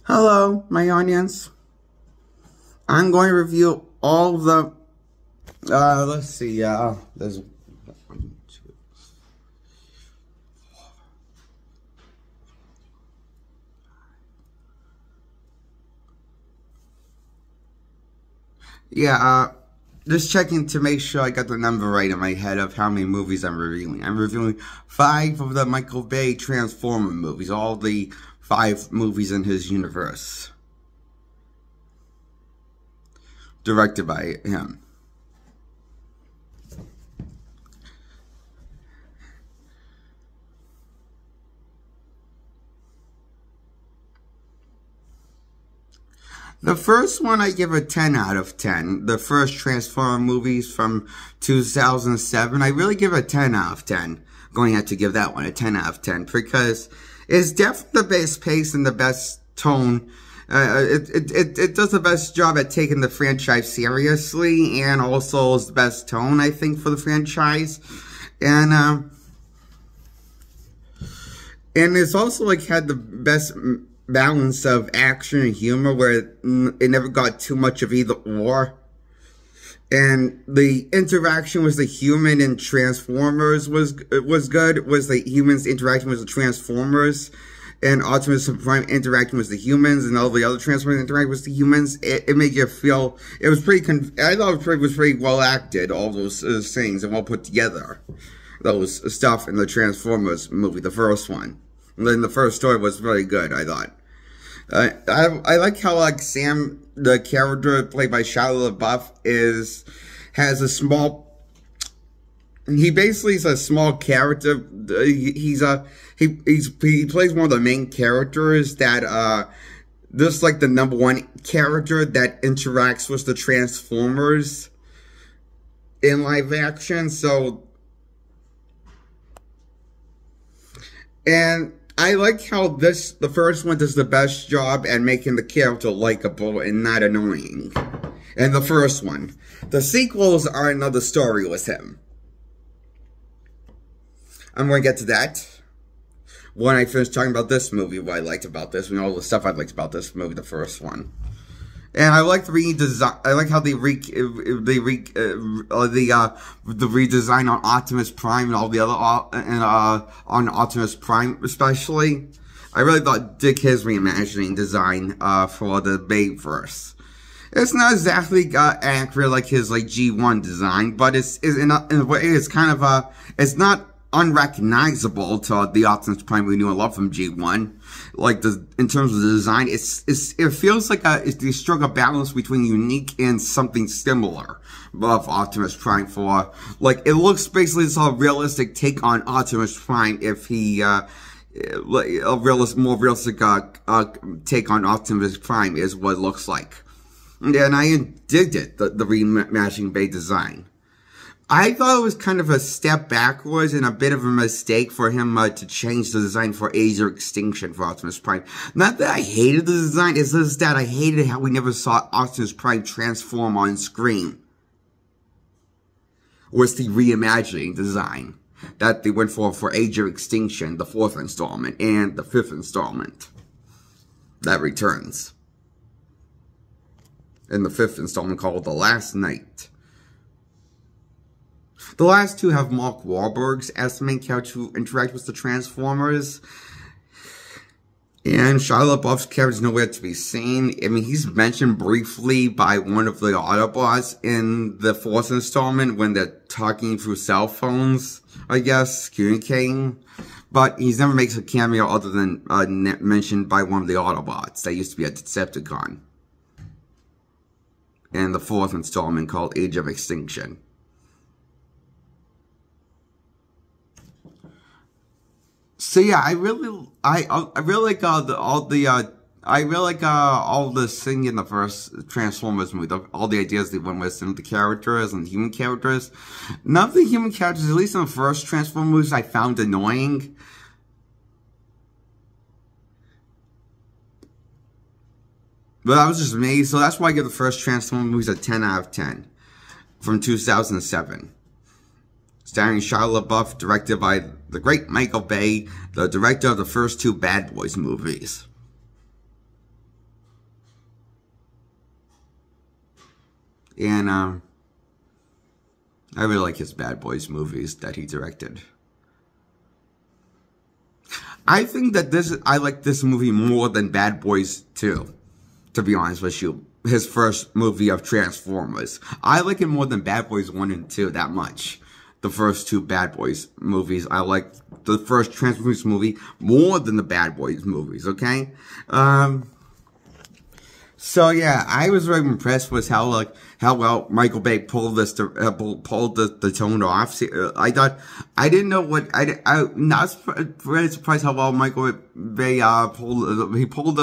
Hello, my audience. I'm going to review all the, let's see, there's one, two. Just checking to make sure I got the number right in my head of how many movies I'm reviewing. I'm reviewing 5 of the Michael Bay Transformer movies, all the 5 movies in his universe. Directed by him. The first one I give a 10 out of 10. The first Transformer movies from 2007, I really give a 10 out of 10. Going to have to give that one a 10 out of 10 because it's definitely the best pace and the best tone. It does the best job at taking the franchise seriously and also is the best tone, I think, for the franchise. And it's also like had the best balance of action and humor where it never got too much of either or. And the interaction with the human and Transformers was good. Was the humans interacting with the Transformers and Optimus Prime interacting with the humans and all the other Transformers interacting with the humans. It made you feel, it was pretty, I thought it was pretty well acted, all those things and well put together. Those stuff in the Transformers movie, the first one. And then the first story was very good, I thought. I like how, like, Sam, the character played by Shia LaBeouf, has a small, he basically is a small character. He plays one of the main characters that, just like the #1 character that interacts with the Transformers in live action, and I like how the first one does the best job at making the character likable and not annoying. And the first one. The sequels are another story with him. I'm going to get to that when I finish talking about this movie, what I liked about this, and all the stuff I liked about this movie, the first one. And I like the redesign. I like how the redesign on Optimus Prime and all the other on Optimus Prime especially. I really thought dig his reimagining design for the Bayverse. It's not exactly accurate like his G1 design, but it's in a way it's kind of it's not unrecognizable to the Optimus Prime we knew and loved from G1. Like in terms of the design, it feels like they struck a balance between unique and something similar of Optimus Prime for, like, it looks basically it's a realistic take on Optimus Prime if he, more realistic, take on Optimus Prime is what it looks like. And I digged it, the reimagining Bay design. I thought it was kind of a step backwards and a bit of a mistake for him to change the design for Age of Extinction for Optimus Prime. Not that I hated the design, it's just that I hated how we never saw Optimus Prime transform on screen. Was the reimagining design that they went for Age of Extinction, the 4th installment, and the 5th installment that returns. And the 5th installment called The Last Night. The last 2 have Mark Wahlberg as the main character who interact with the Transformers. And Shia LaBeouf's character is nowhere to be seen. I mean, he's mentioned briefly by one of the Autobots in the 4th installment when they're talking through cell phones, I guess, communicating. But he's never makes a cameo other than mentioned by one of the Autobots that used to be a Decepticon. In the 4th installment called Age of Extinction. So yeah, I really like all the thing in the first Transformers movie, all the ideas they went with, and the characters and the human characters. None of the human characters, at least in the first Transformers movies, I found annoying. But that was just me, so that's why I give the first Transformers movies a 10 out of 10 from 2007. Starring Shia LaBeouf, directed by the great Michael Bay, the director of the first 2 Bad Boys movies. And I really like his Bad Boys movies that he directed. I think that I like this movie more than Bad Boys 2, to be honest with you. His first movie of Transformers. I like it more than Bad Boys 1 and 2 that much. The first two Bad Boys movies. I like the first Transformers movie more than the Bad Boys movies, okay? So yeah, I was very impressed with how well Michael Bay pulled the tone off. I didn't know what I'm not really surprised how well Michael Bay pulled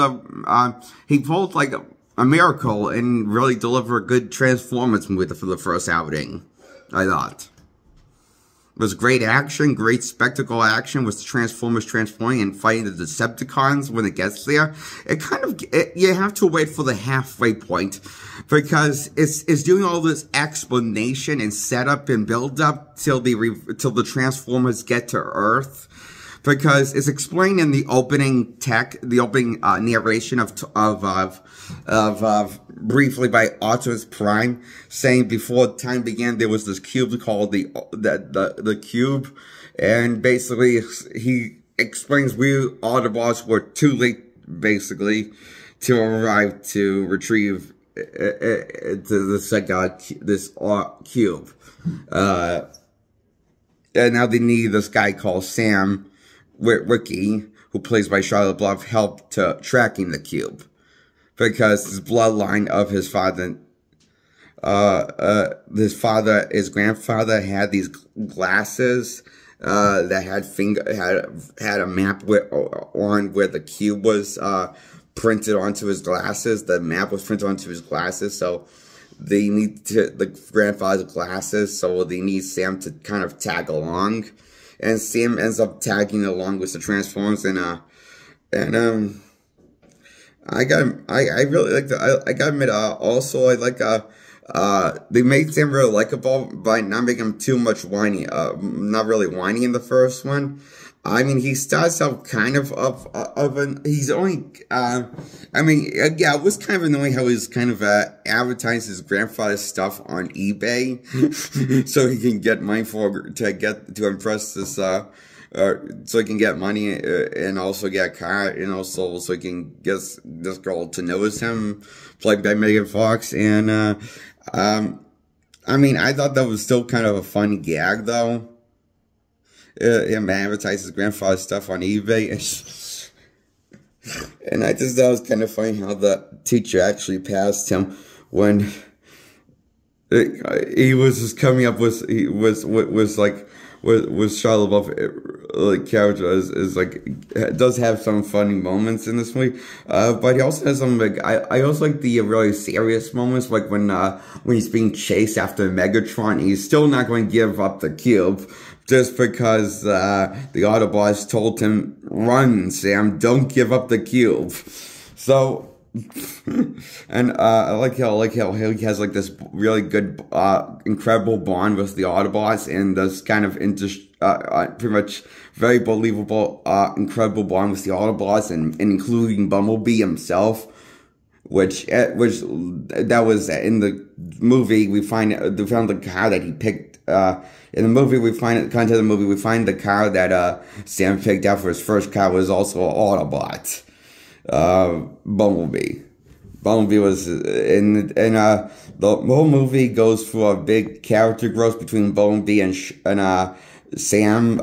like a miracle and really delivered a good Transformers movie for the first outing. I thought. It was great action, great spectacle action with Transformers transforming and fighting the Decepticons when it gets there. You have to wait for the halfway point because it's doing all this explanation and setup and build up till the Transformers get to Earth. Because it's explained in the opening narration of briefly by Optimus Prime, saying before time began there was this cube called the cube, and basically he explains we Autobots were too late basically to arrive to retrieve this cube, and now they need this guy called Sam Witwicky, who plays by Shia LaBeouf, help to tracking the cube. Because his bloodline of his father, his grandfather had these glasses, that had a map on where the cube was, printed onto his glasses. The map was printed onto his glasses, so they need the grandfather's glasses, so they need Sam to kind of tag along. And Sam ends up tagging along with the Transformers, I really like I gotta admit, also, I like, they made Sam really likable by not making him too much whiny, not really whiny in the first one. I mean, he starts out kind of he's only, yeah, it was kind of annoying how he's kind of, advertised his grandfather's stuff on eBay, so he can get money to impress this, so he can get money, and also get a car, and also so he can get this girl to notice him, played by Megan Fox, and, I thought that was still kind of a funny gag, though. Him advertise his grandfather's stuff on eBay. And I just thought it was kind of funny how the teacher actually passed him when he was just coming up with, Shia LaBeouf, character is does have some funny moments in this movie, but he also has some, I also like the really serious moments, like when he's being chased after Megatron, he's still not going to give up the cube, just because, the Autobots told him, run, Sam, don't give up the cube. So, and, I like how he has, this really good, incredible bond with the Autobots, and this kind of, pretty much very believable, incredible bond with the Autobots, and including Bumblebee himself, which that was in the movie, we found the car that he picked, in the movie, we find the car that, Sam picked out for his first car was also an Autobot. Bumblebee. Bumblebee was the whole movie goes through a big character growth between Bumblebee and Sam,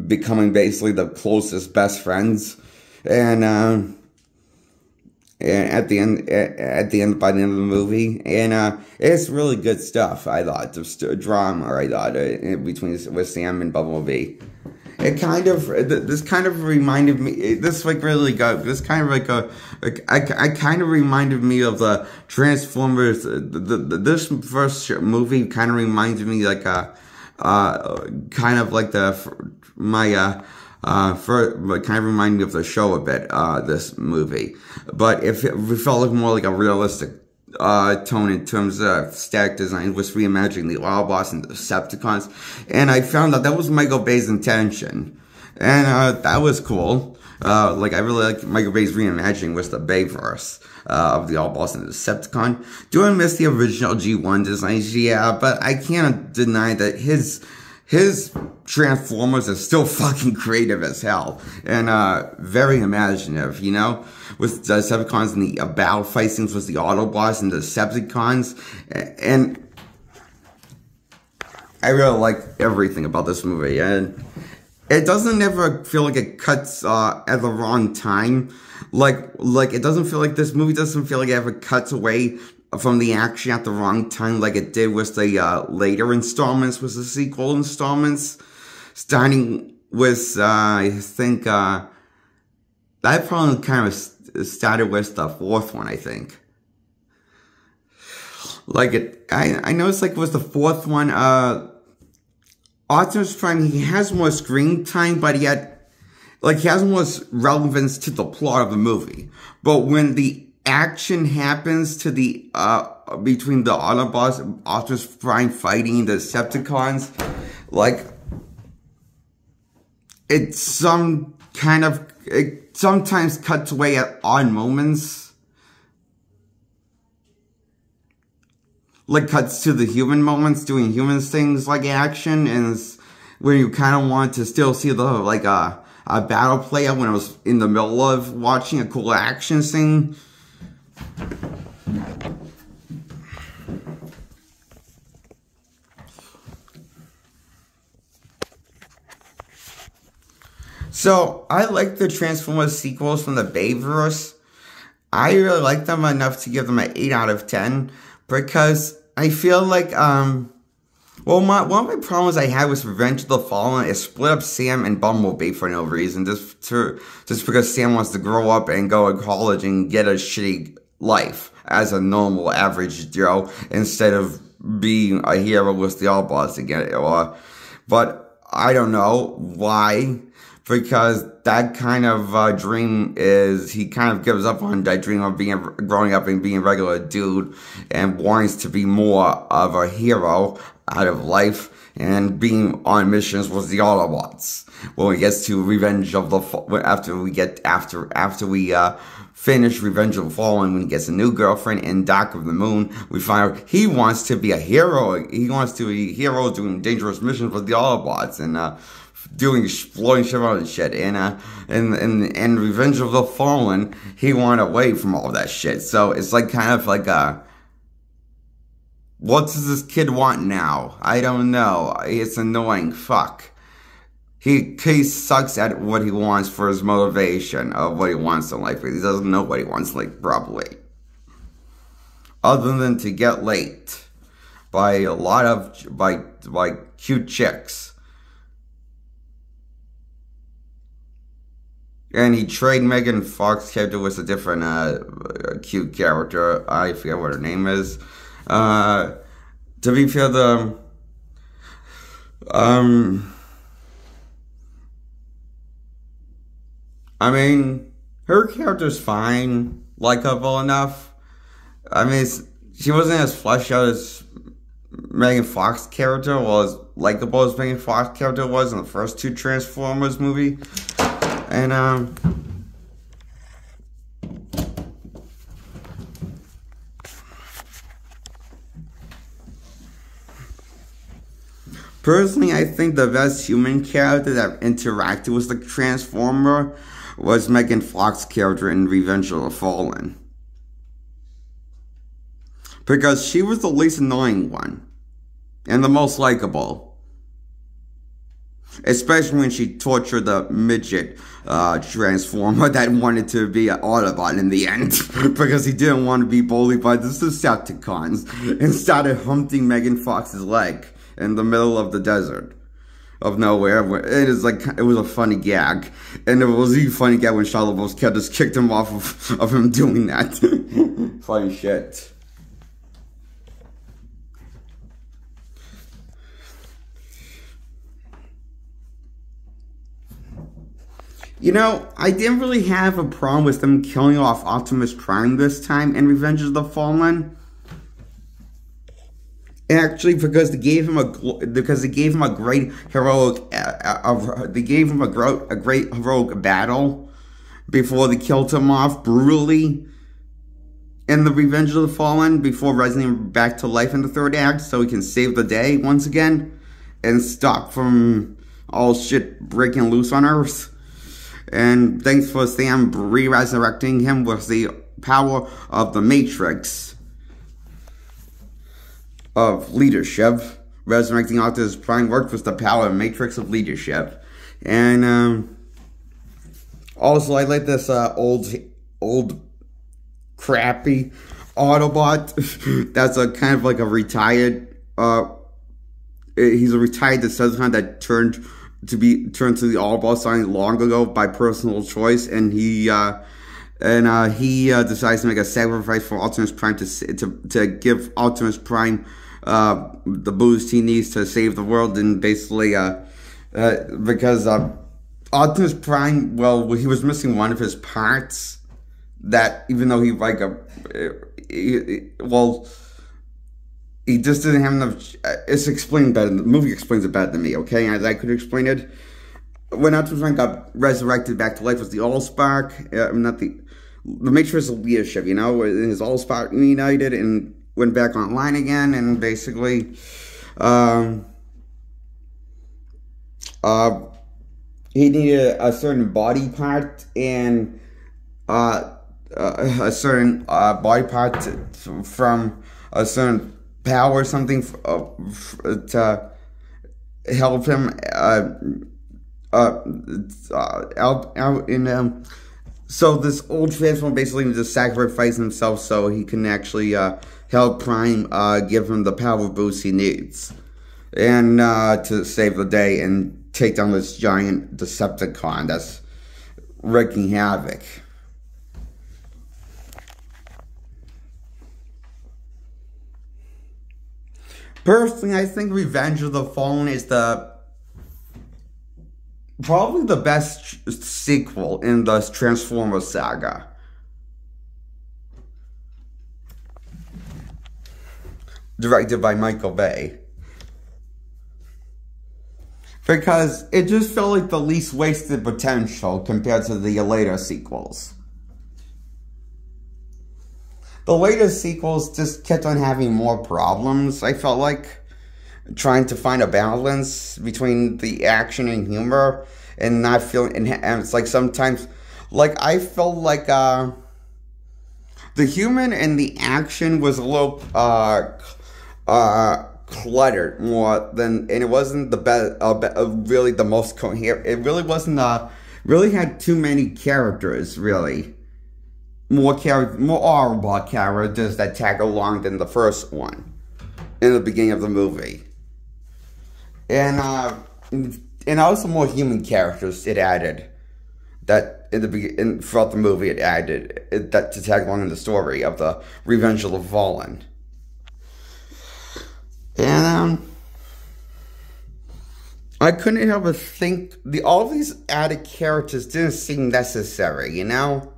becoming basically the closest best friends. And by the end of the movie, and it's really good stuff. I thought the drama. I thought with Sam and Bumblebee. This kind of reminded me. I kind of reminded me of the Transformers. This first movie kind of reminds me kind of reminded me of the show a bit, this movie. But it felt more like a realistic, tone in terms of static design, was reimagining the Autobots and the Decepticons. And I found out that was Michael Bay's intention. And, that was cool. Like, I really like Michael Bay's reimagining with the Bayverse of the Autobots and the Decepticon. Do I miss the original G1 designs? Yeah, but I can't deny that his Transformers are still fucking creative as hell and very imaginative, you know, with the Decepticons and the battle fight scenes with the Autobots and the Decepticons, and I really like everything about this movie, and it doesn't ever feel like it cuts at the wrong time. Like it doesn't feel like this movie doesn't feel like it ever cuts away from the action at the wrong time like it did with the later installments, with the sequel installments. Starting with, I think, that probably kind of started with the fourth one, I think. Like, I noticed, like, it was the fourth one, Optimus Prime, he has more screen time, but yet, like, he has more relevance to the plot of the movie. But when the action happens to the, between the Autobots, Optimus Prime fighting the Decepticons, like, it sometimes cuts away at odd moments. Like, cuts to the human moments, doing human things like action, and where you kind of want to still see the, like, a battle play out when I was in the middle of watching a cool action scene. So, I like the Transformers sequels from the Bayverse. I really like them enough to give them an 8 out of 10, because I feel like, well, one of my problems I had with Revenge of the Fallen is split up Sam and Bumblebee for no reason, just because Sam wants to grow up and go to college and get a shitty life as a normal average Joe, instead of being a hero with the Autobots again. But I don't know why. Because that kind of dream is, he kind of gives up on that dream of growing up and being a regular dude and wants to be more of a hero out of life and being on missions with the Autobots. When he gets to Revenge of the after we finish Revenge of the Fallen, when he gets a new girlfriend in Dark of the Moon, we find out he wants to be a hero. He wants to be a hero doing dangerous missions with the Autobots and doing exploding shit and shit. And Revenge of the Fallen, he went away from all that shit. So it's like kind of like what does this kid want now? I don't know. It's annoying. Fuck. He sucks at what he wants for his motivation of what he wants in life. He doesn't know what he wants, like, probably. Other than to get laid by a lot of, by cute chicks. And he traded Megan Fox's character with a different, cute character. I forget what her name is. To be fair, I mean, her character's fine, likable enough. I mean, she wasn't as fleshed out as Megan Fox's character, or as likable as Megan Fox's character was in the first two Transformers movie. And, personally, I think the best human character that interacted with the Transformer was Megan Fox's character in Revenge of the Fallen. Because she was the least annoying one. And the most likable. Especially when she tortured the midget Transformer that wanted to be an Autobot in the end. Because he didn't want to be bullied by the Decepticons. And started humping Megan Fox's leg in the middle of the desert. Of nowhere. It was a funny gag. And it was even funny gag when Shia LaBeouf's cat just kicked him off of him doing that. Funny shit. You know, I didn't really have a problem with them killing off Optimus Prime this time in Revenge of the Fallen. Actually, because they gave him a great heroic, they gave him a great heroic battle before they killed him off brutally in the Revenge of the Fallen, before raising him back to life in the third act, so he can save the day once again and stop from all shit breaking loose on Earth. And thanks for Sam re-resurrecting him with the power of the Matrix of leadership. Resurrecting Optimus Prime worked with the power of Matrix of leadership. And also, I like this old crappy Autobot. That's a kind of like a retired. He's a retired Decepticon that turned to the Autobot side long ago by personal choice, and he decides to make a sacrifice for Optimus Prime to give Optimus Prime the boost he needs to save the world. And basically because Optimus Prime, well, he was missing one of his parts, that even though he he just didn't have enough. It's explained better. The movie explains it better than me, okay? As I could explain it. When Optimus Prime got resurrected back to life was the Allspark, not the Matrix of leadership, you know? His Allspark united and went back online again, and basically, he needed a certain body part and a certain body part from a certain power or something to help him out in so this old Transformer basically just sacrifice himself so he can actually help Prime give him the power boost he needs, and to save the day and take down this giant Decepticon that's wreaking havoc. Personally, I think Revenge of the Fallen is probably the best sequel in the Transformers saga. Directed by Michael Bay. Because it just felt like the least wasted potential compared to the later sequels. The later sequels just kept on having more problems, I felt like. Trying to find a balance between the action and humor, and not feeling, and it's like sometimes, like I felt like the human and the action was a little cluttered more than, and it wasn't the best, really the most coherent. It really wasn't really had too many characters, really. More Autobot characters that tag along than the first one in the beginning of the movie. And also more human characters it added, that in the beginning, throughout the movie it added that to tag along in the story of the Revenge of the Fallen. And I couldn't help but think all these added characters didn't seem necessary, you know?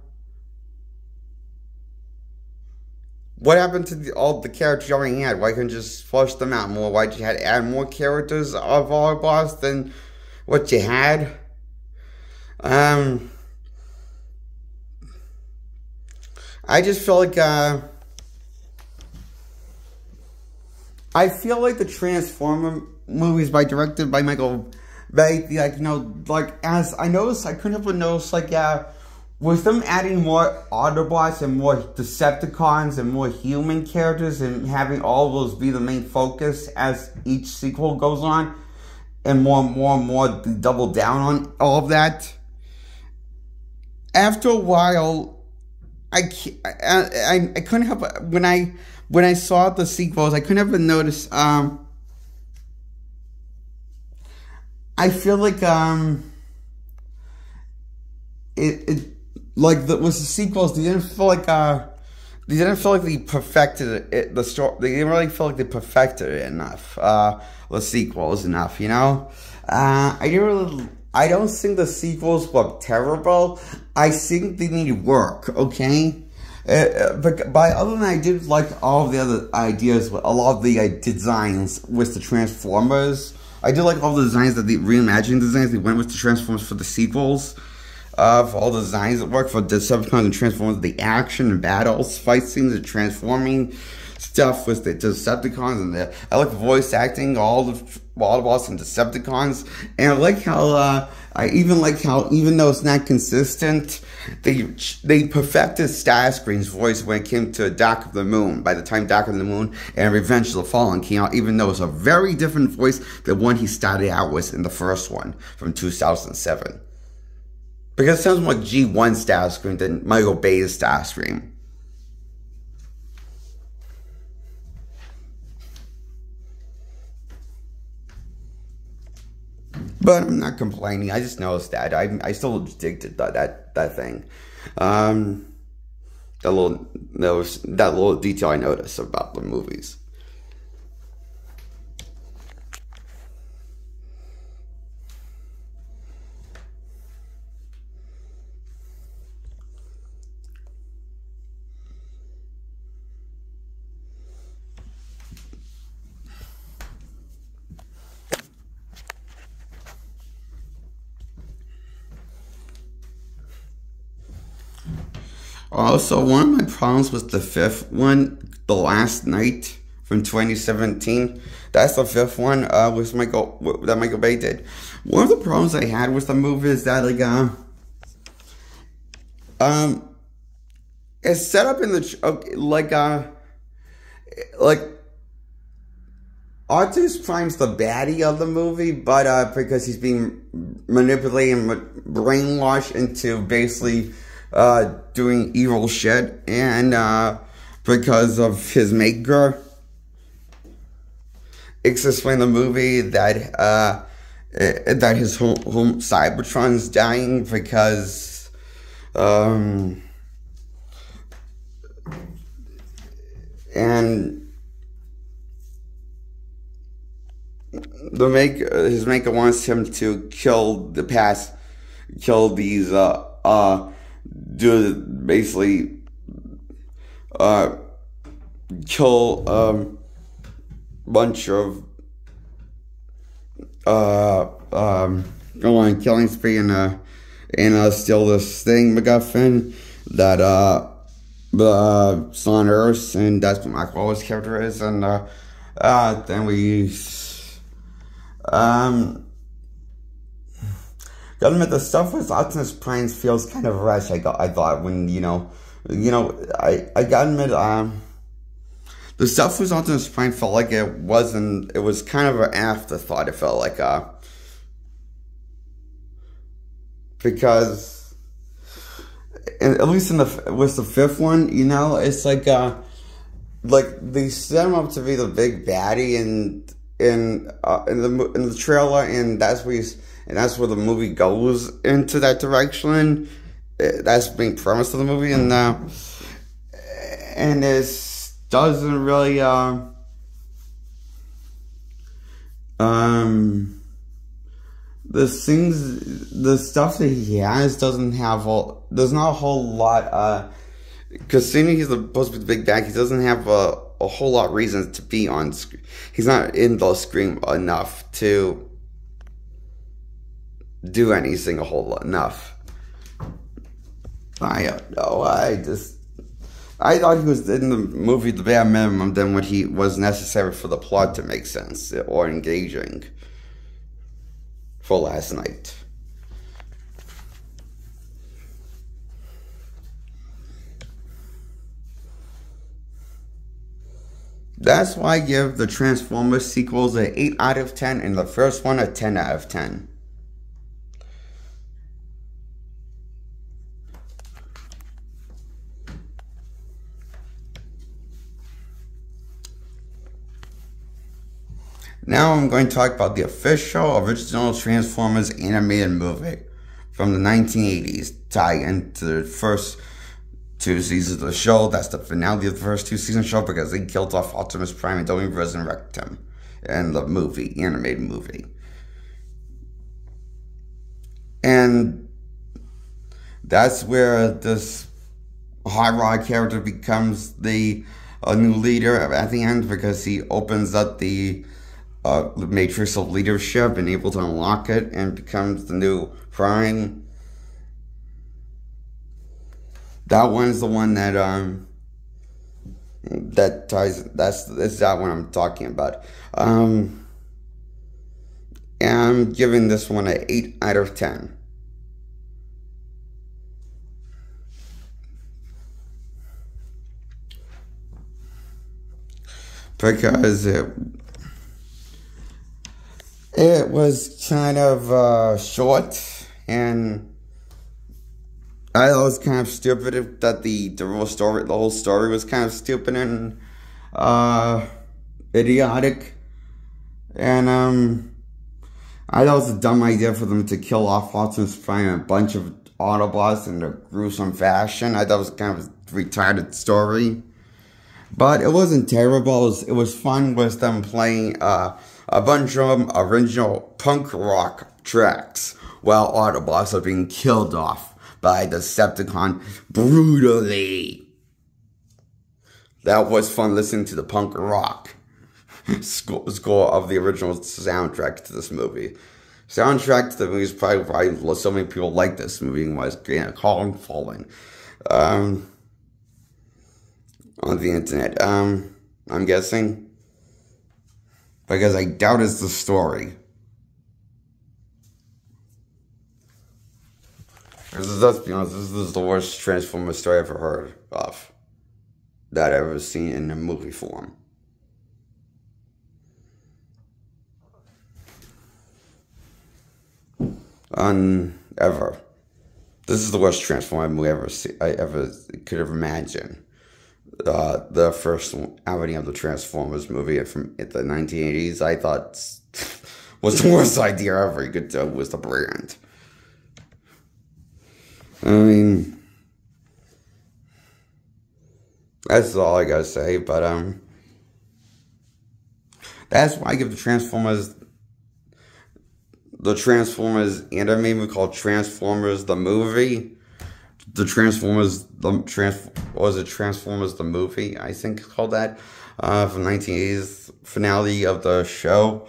What happened to all the characters you already had? Why couldn't you just flush them out more? Why'd you have to add more characters of Autobots than what you had? I just feel like, I feel like the Transformer movies directed by Michael Bay, like, you know, like, as I noticed, I couldn't help but notice, like, with them adding more Autobots and more Decepticons and more human characters and having all of those be the main focus as each sequel goes on, and more double down on all of that. After a while, I couldn't help but, when I saw the sequels, I couldn't help but notice, I feel like, like with the sequels, they didn't feel like they perfected it. The story, they didn't really feel like they perfected it enough. The sequels enough, you know. I don't think the sequels look terrible. I think they need work. Okay. But other than I did like all of the other ideas, a lot of the designs with the Transformers. I did like all the designs, that the reimagining designs they went with the Transformers for the sequels. for all the designs that work for Decepticons and Transformers, the action and battles, fight scenes, and transforming stuff with the Decepticons, and I like the voice acting, all the Autobots and Decepticons, and I like how I even like how, even though it's not consistent, they perfected Starscream's voice when it came to Dark of the Moon. By the time Dark of the Moon and Revenge of the Fallen came out, even though it's a very different voice than one he started out with in the first one from 2007. Because it sounds more like G1 Starscream than Michael Bay's Starscream. But I'm not complaining. I just noticed that. I still dig that thing. That little detail I noticed about the movies. Also, one of my problems with the fifth one, The Last Night from 2017, that's the fifth one with Michael Bay did. One of the problems I had with the movie is that it's set up in the Optimus Prime's the baddie of the movie, but because he's being manipulated and brainwashed into basically doing evil shit, and because of his maker. It's explained in the movie that that his home Cybertron's dying because and his maker wants him to kill these kill bunch of go on killing spree and steal this thing MacGuffin that it's on Earth, and that's what Mark Wahlberg's character is, and then we gotta admit, the stuff with Optimus Prime feels kind of rushed. I thought when I gotta admit, the stuff with Optimus Prime felt like it was kind of an afterthought. It felt like because at least with the fifth one, it's like they set him up to be the big baddie in the trailer, and that's where the movie goes into that direction. That's being premise of the movie, and this doesn't really the stuff that he has there's not a whole lot, because seeing he's supposed to be the big bad, he doesn't have a whole lot of reasons to be on screen. He's not in the screen enough to do anything a whole lot enough. I don't know. I thought he was in the movie the bare minimum than what he was necessary for the plot to make sense or engaging for Last Night. That's why I give the Transformers sequels an 8 out of 10 and the first one a 10 out of 10. Now I'm going to talk about the official original Transformers animated movie from the 1980s, tie into the first 2 seasons of the show. That's the finale of the first 2 seasons of the show because they killed off Optimus Prime and don't even resurrect him in the animated movie. And that's where this Hot Rod character becomes a new leader at the end, because he opens up the matrix of leadership and able to unlock it and becomes the new Prime. That one's the one that that ties. That's that one I'm talking about. And I'm giving this one an 8 out of 10. Because it was kind of short, and I thought it was kind of stupid that the whole story was kind of stupid and idiotic, and I thought it was a dumb idea for them to kill off Optimus Prime and a bunch of Autobots in a gruesome fashion. I thought it was kind of a retarded story. But it wasn't terrible. It was fun with them playing a bunch of original punk rock tracks while Autobots are being killed off by Decepticon brutally. That was fun listening to the punk rock score of the original soundtrack to this movie. Soundtrack to the movie is probably why so many people like this movie was Colin Falling. On the internet, I'm guessing, because I doubt it's the story. Let's be honest, this is the worst Transformers story I've ever heard of, that I've ever seen in a movie form. Ever. This is the worst Transformer movie I ever could have imagined. The first outing of the Transformers movie from the 1980s, I thought was the worst idea ever you could do with the brand. I mean, that's all I gotta say, but that's why I give the Transformers animated called Transformers the movie. Transformers the movie, I think it's called that, from 1980s finale of the show,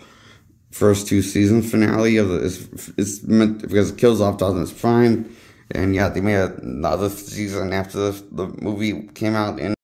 first 2 season finale of it's meant because it kills off Optimus Prime, and yeah, they made another season after the movie came out in